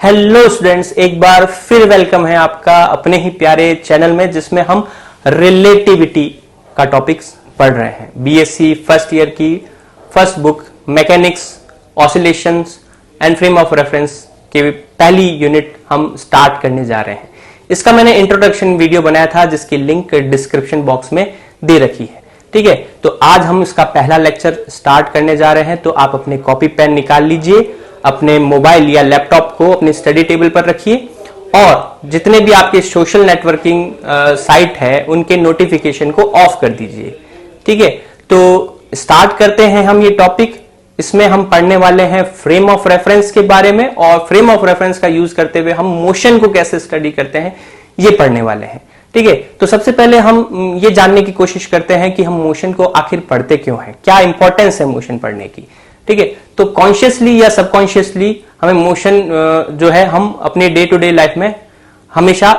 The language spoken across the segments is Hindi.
हेलो स्टूडेंट्स, एक बार फिर वेलकम है आपका अपने ही प्यारे चैनल में, जिसमें हम रिलेटिविटी का टॉपिक्स पढ़ रहे हैं। बीएससी फर्स्ट ईयर की first book mechanics, oscillations and frame of reference के पहली यूनिट हम स्टार्ट करने जा रहे हैं। इसका मैंने इंट्रोडक्शन वीडियो बनाया था, जिसकी लिंक डिस्क्रिप्शन बॉक्स में दे रखी है। ठीक है, तो आज हम इसका पहला लेक्चर स्टार्ट करने जा रहे हैं। तो आप अपने कॉपी पेन निकाल लीजिए, अपने मोबाइल या लैपटॉप को अपनी स्टडी टेबल पर रखिए और जितने भी आपके सोशल नेटवर्किंग साइट है उनके नोटिफिकेशन को ऑफ कर दीजिए। ठीक है, तो स्टार्ट करते हैं हम ये टॉपिक। इसमें हम पढ़ने वाले हैं फ्रेम ऑफ रेफरेंस के बारे में, और फ्रेम ऑफ रेफरेंस का यूज करते हुए हम मोशन को कैसे स्टडी करते हैं ये पढ़ने वाले हैं। ठीक है, तो सबसे पहले हम ये जानने की कोशिश करते हैं कि हम मोशन को आखिर पढ़ते क्यों हैं, क्या इंपॉर्टेंस है मोशन पढ़ने की। ठीक है, तो कॉन्शियसली या सबकॉन्शियसली हमें मोशन जो है हम अपने डे टू डे लाइफ में हमेशा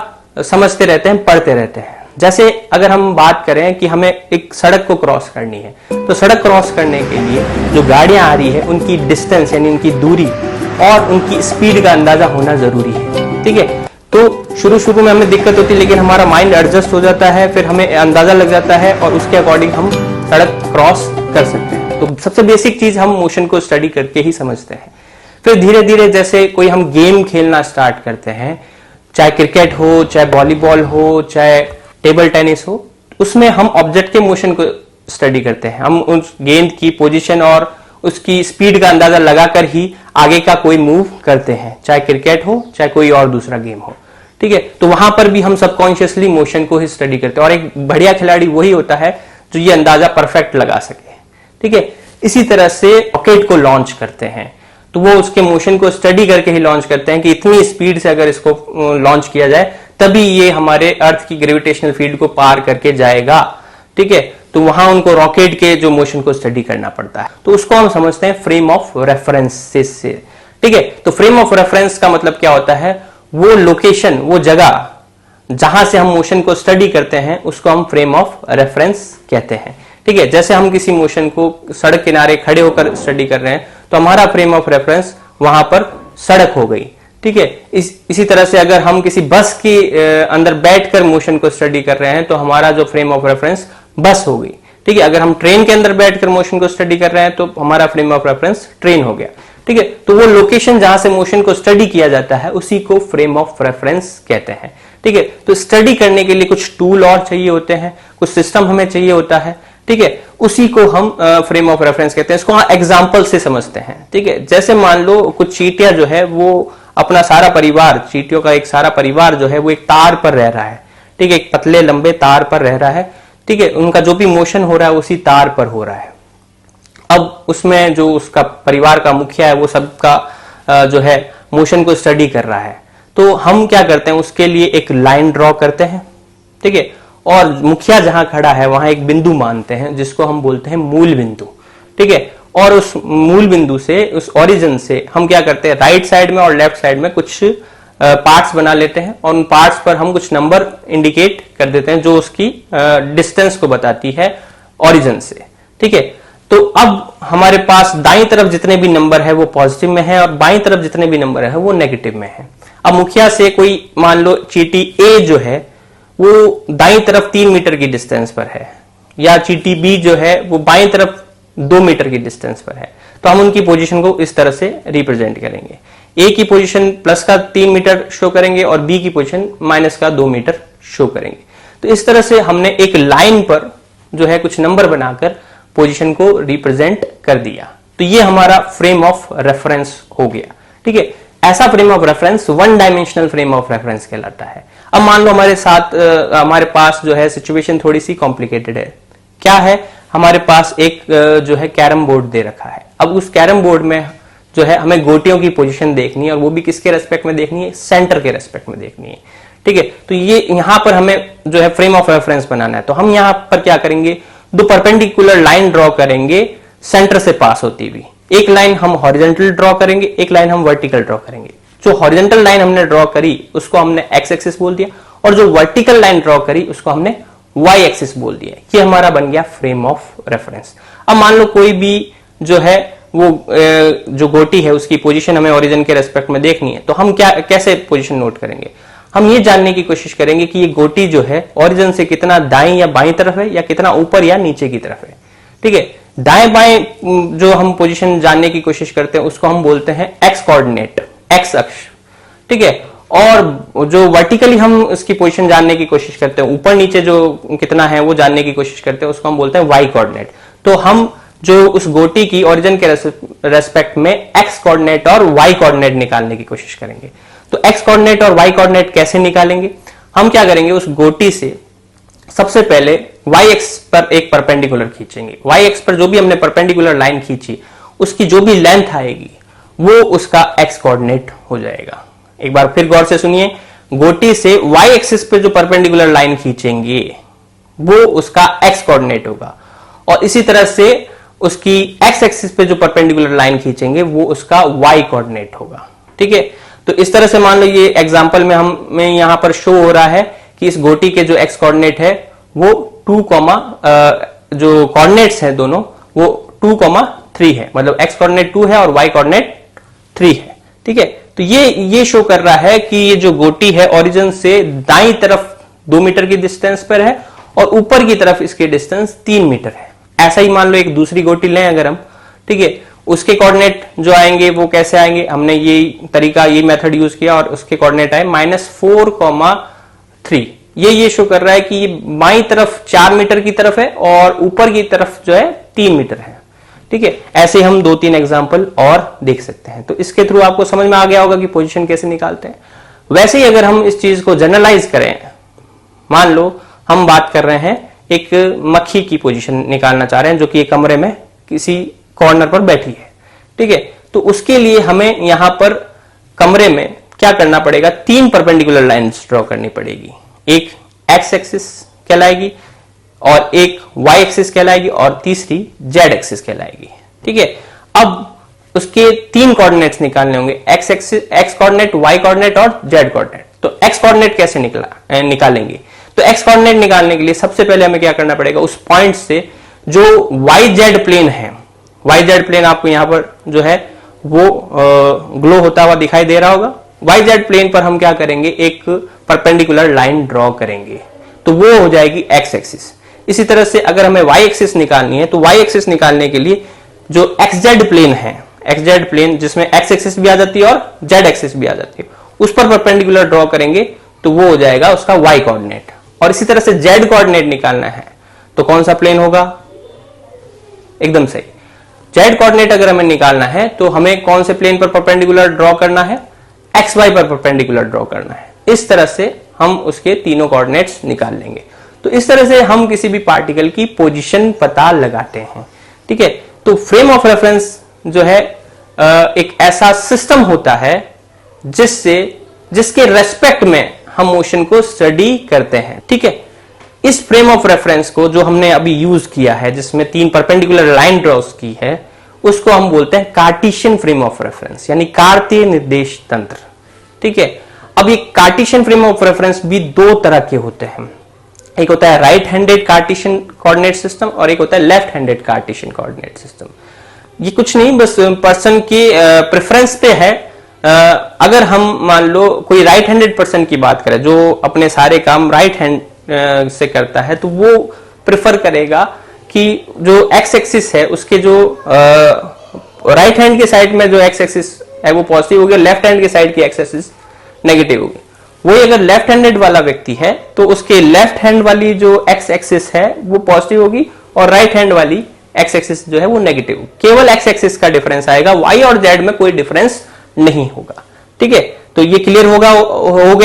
समझते रहते हैं, पढ़ते रहते हैं। जैसे अगर हम बात करें कि हमें एक सड़क को क्रॉस करनी है, तो सड़क क्रॉस करने के लिए जो गाड़ियां आ रही है उनकी डिस्टेंस यानी उनकी दूरी और उनकी स्पीड का अंदाजा होना जरूरी है। ठीक है, तो शुरू में हमें दिक्कत होती है, लेकिन हमारा माइंड एडजस्ट हो जाता है, फिर हमें अंदाजा लग जाता है और उसके अकॉर्डिंग हम सड़क क्रॉस कर सकते हैं। तो सबसे बेसिक चीज हम मोशन को स्टडी करके ही समझते हैं। फिर धीरे धीरे जैसे कोई हम गेम खेलना स्टार्ट करते हैं, चाहे क्रिकेट हो, चाहे वॉलीबॉल हो, चाहे टेबल टेनिस हो, उसमें हम ऑब्जेक्ट के मोशन को स्टडी करते हैं। हम उस गेंद की पोजीशन और उसकी स्पीड का अंदाजा लगाकर ही आगे का कोई मूव करते हैं, चाहे क्रिकेट हो चाहे कोई और दूसरा गेम हो। ठीक है, तो वहां पर भी हम सबकॉन्शियसली मोशन को ही स्टडी करते हैं, और एक बढ़िया खिलाड़ी वही होता है जो ये अंदाजा परफेक्ट लगा सके। ठीक है, इसी तरह से रॉकेट को लॉन्च करते हैं तो वो उसके मोशन को स्टडी करके ही लॉन्च करते हैं कि इतनी स्पीड से अगर इसको लॉन्च किया जाए तभी ये हमारे अर्थ की ग्रेविटेशनल फील्ड को पार करके जाएगा। ठीक है, तो वहां उनको रॉकेट के जो मोशन को स्टडी करना पड़ता है, तो उसको हम समझते हैं फ्रेम ऑफ रेफरेंस से। ठीक है, तो फ्रेम ऑफ रेफरेंस का मतलब क्या होता है, वो लोकेशन, वो जगह जहां से हम मोशन को स्टडी करते हैं उसको हम फ्रेम ऑफ रेफरेंस कहते हैं। ठीक है, जैसे हम किसी मोशन को सड़क किनारे खड़े होकर स्टडी कर रहे हैं तो हमारा फ्रेम ऑफ रेफरेंस वहां पर सड़क हो गई। ठीक है, इसी तरह से अगर हम किसी बस के अंदर बैठकर मोशन को स्टडी कर रहे हैं तो हमारा जो फ्रेम ऑफ रेफरेंस बस हो गई। ठीक है, अगर हम ट्रेन के अंदर बैठकर मोशन को स्टडी कर रहे हैं तो हमारा फ्रेम ऑफ रेफरेंस ट्रेन हो गया। ठीक है, तो वो लोकेशन जहां से मोशन को स्टडी किया जाता है उसी को फ्रेम ऑफ रेफरेंस कहते हैं। ठीक है, तो स्टडी करने के लिए कुछ टूल और चाहिए होते हैं, कुछ सिस्टम हमें चाहिए होता है। ठीक है, उसी को हम फ्रेम ऑफ रेफरेंस कहते हैं। इसको हम एग्जांपल से समझते हैं। ठीक है, जैसे मान लो कुछ चींटियां जो है वो अपना सारा परिवार, चींटियों का एक सारा परिवार जो है वो एक तार पर रह रहा है। ठीक है, एक पतले लंबे तार पर रह रहा है। ठीक है, उनका जो भी मोशन हो रहा है उसी तार पर हो रहा है। अब उसमें जो उसका परिवार का मुखिया है वो सबका जो है मोशन को स्टडी कर रहा है, तो हम क्या करते हैं, उसके लिए एक लाइन ड्रॉ करते हैं। ठीक है, और मुखिया जहां खड़ा है वहां एक बिंदु मानते हैं जिसको हम बोलते हैं मूल बिंदु। ठीक है, और उस मूल बिंदु से, उस ओरिजिन से हम क्या करते हैं, राइट साइड में और लेफ्ट साइड में कुछ पार्ट्स बना लेते हैं और उन पार्ट्स पर हम कुछ नंबर इंडिकेट कर देते हैं जो उसकी डिस्टेंस को बताती है ओरिजिन से। ठीक है, तो अब हमारे पास दाईं तरफ जितने भी नंबर है वो पॉजिटिव में है और बाईं तरफ जितने भी नंबर है वो नेगेटिव में है। अब मुखिया से कोई मान लो चींटी ए जो है वो दाईं तरफ 3 मीटर की डिस्टेंस पर है, या चींटी बी जो है वो बाईं तरफ 2 मीटर की डिस्टेंस पर है, तो हम उनकी पोजीशन को इस तरह से रिप्रेजेंट करेंगे। ए की पोजीशन प्लस का 3 मीटर शो करेंगे और बी की पोजीशन माइनस का 2 मीटर शो करेंगे। तो इस तरह से हमने एक लाइन पर जो है कुछ नंबर बनाकर पोजीशन को रिप्रेजेंट कर दिया, तो ये हमारा फ्रेम ऑफ रेफरेंस हो गया। ठीक है, ऐसा frame of reference one dimensional frame of reference कहलाता है। अब मान लो हमारे साथ हमारे पास जो है सिचुएशन थोड़ी सी कॉम्प्लिकेटेड है। क्या है, हमारे पास एक जो है कैरम बोर्ड दे रखा है। अब उस कैरम बोर्ड में जो है हमें गोटियों की पोजीशन देखनी है, और वो भी किसके रेस्पेक्ट में देखनी है, सेंटर के रेस्पेक्ट में देखनी है। ठीक है, तो ये यहां पर हमें जो है फ्रेम ऑफ रेफरेंस बनाना है, तो हम यहां पर क्या करेंगे, 2 परपेंडिकुलर लाइन ड्रॉ करेंगे सेंटर से पास होती हुई। एक लाइन हम हॉरिजॉन्टल ड्रॉ करेंगे, एक लाइन हम वर्टिकल ड्रॉ करेंगे। जो हॉरिजॉन्टल लाइन हमने ड्रॉ करी उसको हमने एक्स एक्सिस बोल दिया, और जो वर्टिकल लाइन ड्रॉ करी उसको हमने वाई एक्सिस बोल दिया। ये हमारा बन गया फ्रेम ऑफ रेफरेंस। अब मान लो कोई भी जो है वो जो गोटी है उसकी पोजीशन हमें ओरिजिन के रेस्पेक्ट में देखनी है, तो हम कैसे पोजीशन नोट करेंगे? हम ये जानने की कोशिश करेंगे कि ये गोटी जो है ओरिजिन से कितना दाएं या बाईं तरफ है या कितना ऊपर या नीचे की तरफ है। ठीक है, दाएं बाएं जो हम पोजीशन जानने की कोशिश करते हैं उसको हम बोलते हैं एक्स कोऑर्डिनेट, एक्स अक्ष। ठीक है, और जो वर्टिकली हम इसकी पोजीशन जानने की कोशिश करते हैं, ऊपर नीचे जो कितना है वो जानने की कोशिश करते हैं, उसको हम बोलते हैं वाई कोऑर्डिनेट। तो हम जो उस गोटी की ओरिजिन के रेस्पेक्ट में एक्स कोऑर्डिनेट और वाई कोऑर्डिनेट निकालने की कोशिश करेंगे। तो एक्स कोऑर्डिनेट और वाई कोऑर्डिनेट कैसे निकालेंगे? हम क्या करेंगे, उस गोटी से सबसे पहले वाई एक्स पर एक परपेंडिकुलर खींचेंगे। वाई एक्स पर जो भी हमने परपेंडिकुलर लाइन खींची उसकी जो भी लेंथ आएगी वो उसका एक्स कोऑर्डिनेट हो जाएगा। एक बार फिर गौर से सुनिए, गोटी से वाई एक्सिस पे जो परपेंडिकुलर लाइन खींचेंगे वो उसका एक्स कोऑर्डिनेट होगा, और इसी तरह से उसकी एक्स एक्सिस पे जो परपेंडिकुलर लाइन खींचेंगे वो उसका वाई कोऑर्डिनेट होगा। ठीक है, तो इस तरह से मान लो ये एग्जांपल में हमें यहां पर शो हो रहा है कि इस गोटी के जो एक्स कोऑर्डिनेट है वो 2, जो कोऑर्डिनेट्स हैं दोनों वो 2,3 है, मतलब एक्स कोऑर्डिनेट 2 है और वाई कोऑर्डिनेट 3 है। ठीक है, तो ये शो कर रहा है कि ये जो गोटी है ओरिजिन से दाईं तरफ 2 मीटर की डिस्टेंस पर है और ऊपर की तरफ इसकी डिस्टेंस 3 मीटर है। ऐसा ही मान लो एक दूसरी गोटी लें अगर हम, ठीक है, उसके कोऑर्डिनेट जो आएंगे वो कैसे आएंगे? हमने ये तरीका, ये मेथड यूज किया और उसके कोऑर्डिनेट आए -4,3। ये शो कर रहा है कि ये बाईं तरफ 4 मीटर की तरफ है और ऊपर की तरफ जो है 3 मीटर है। ठीक है, ऐसे हम 2-3 एग्जांपल और देख सकते हैं। तो इसके थ्रू आपको समझ में आ गया होगा कि पोजीशन कैसे निकालते हैं। वैसे ही अगर हम इस चीज को जनरलाइज करें, मान लो हम बात कर रहे हैं एक मक्खी की पोजीशन निकालना चाह रहे हैं जो कि एक कमरे में किसी कॉर्नर पर बैठी है। ठीक है, तो उसके लिए हमें यहां पर कमरे में क्या करना पड़ेगा? 3 परपेंडिकुलर लाइंस ड्रॉ करनी पड़ेगी। एक एक्स एक्सिस कहलाएगी और एक वाई एक्सिस कहलाएगी और तीसरी जेड एक्सिस कहलाएगी। ठीक है, अब उसके 3 कोऑर्डिनेट्स निकालने होंगे, X axis, X coordinate, Y coordinate और जेड कोऑर्डिनेट। तो एक्स कोऑर्डिनेट कैसे निकालेंगे? तो एक्स कोऑर्डिनेट निकालने के लिए सबसे पहले हमें क्या करना पड़ेगा? उस पॉइंट से जो वाई जेड प्लेन है, वाई जेड प्लेन आपको यहां पर जो है वो ग्लो होता हुआ दिखाई दे रहा होगा। वाई जेड प्लेन पर हम क्या करेंगे? एक परपेंडिकुलर लाइन ड्रॉ करेंगे, तो वो हो जाएगी एक्स एक्सिस। इसी तरह से अगर हमें वाई एक्सिस निकालनी है तो वाई एक्सिस निकालने के लिए जो एक्स जेड प्लेन है, एक्स जेड प्लेन जिसमें एक्स एक्सिस भी आ जाती है और जेड एक्सिस भी आ जाती है, उस पर परपेंडिकुलर ड्रॉ करेंगे तो वो हो जाएगा उसका वाई कोऑर्डिनेट। और इसी तरह से जेड कोऑर्डिनेट निकालना है तो कौन सा प्लेन होगा? एकदम सही, जेड कोऑर्डिनेट अगर हमें निकालना है तो हमें कौन से प्लेन पर परपेंडिकुलर ड्रॉ करना है? एक्स वाई पर परपेंडिकुलर ड्रॉ करना है। इस तरह से हम उसके तीनों कोऑर्डिनेट्स निकाल लेंगे। तो इस तरह से हम किसी भी पार्टिकल की पोजीशन पता लगाते हैं। ठीक है, तो फ्रेम ऑफ रेफरेंस जो है एक ऐसा सिस्टम होता है जिसके रेस्पेक्ट में हम मोशन को स्टडी करते हैं। ठीक है, इस फ्रेम ऑफ रेफरेंस को जो हमने अभी यूज किया है, जिसमें 3 परपेंडिकुलर लाइन ड्रॉस की है, उसको हम बोलते हैं कार्टेशियन फ्रेम ऑफ रेफरेंस, यानी कार्तीय निर्देश तंत्र। ठीक है, अब ये कार्टेशियन फ्रेम ऑफ रेफरेंस भी 2 तरह के होते हैं। एक होता है right handed Cartesian coordinate system और एक होता है left handed Cartesian coordinate system. ये कुछ नहीं, बस पर्सन के प्रेफरेंस पे है। अगर हम मान लो कोई राइट हैंडेड पर्सन की बात करें जो अपने सारे काम राइट हैंड से करता है, तो वो प्रेफर करेगा कि जो एक्स एक्सिस है उसके जो राइट हैंड के साइड में जो एक्स एक्सिस है वो पॉजिटिव होगी, लेफ्ट हैंड के साइड की एक्स एक्सिस नेगेटिव होगी। वही अगर लेफ्ट हैंडेड वाला व्यक्ति है तो उसके लेफ्ट हैंड वाली जो एक्स एक्सिस है वो पॉजिटिव होगी और राइट हैंड वाली एक्स एक्सिस जो है वो नेगेटिव। केवल एक्स एक्सिस का डिफरेंस आएगा, वाई और जेड में कोई डिफरेंस नहीं होगा। ठीक है, तो ये क्लियर हो गया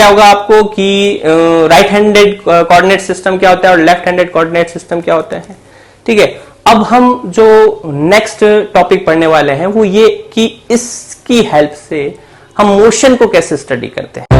होगा आपको कि राइट हैंडेड कोऑर्डिनेट सिस्टम क्या होता है और लेफ्ट हैंडेड कोऑर्डिनेट सिस्टम क्या होता है। ठीक है, अब हम जो नेक्स्ट टॉपिक पढ़ने वाले हैं वो ये कि इसकी हेल्प से हम मोशन को कैसे स्टडी करते हैं।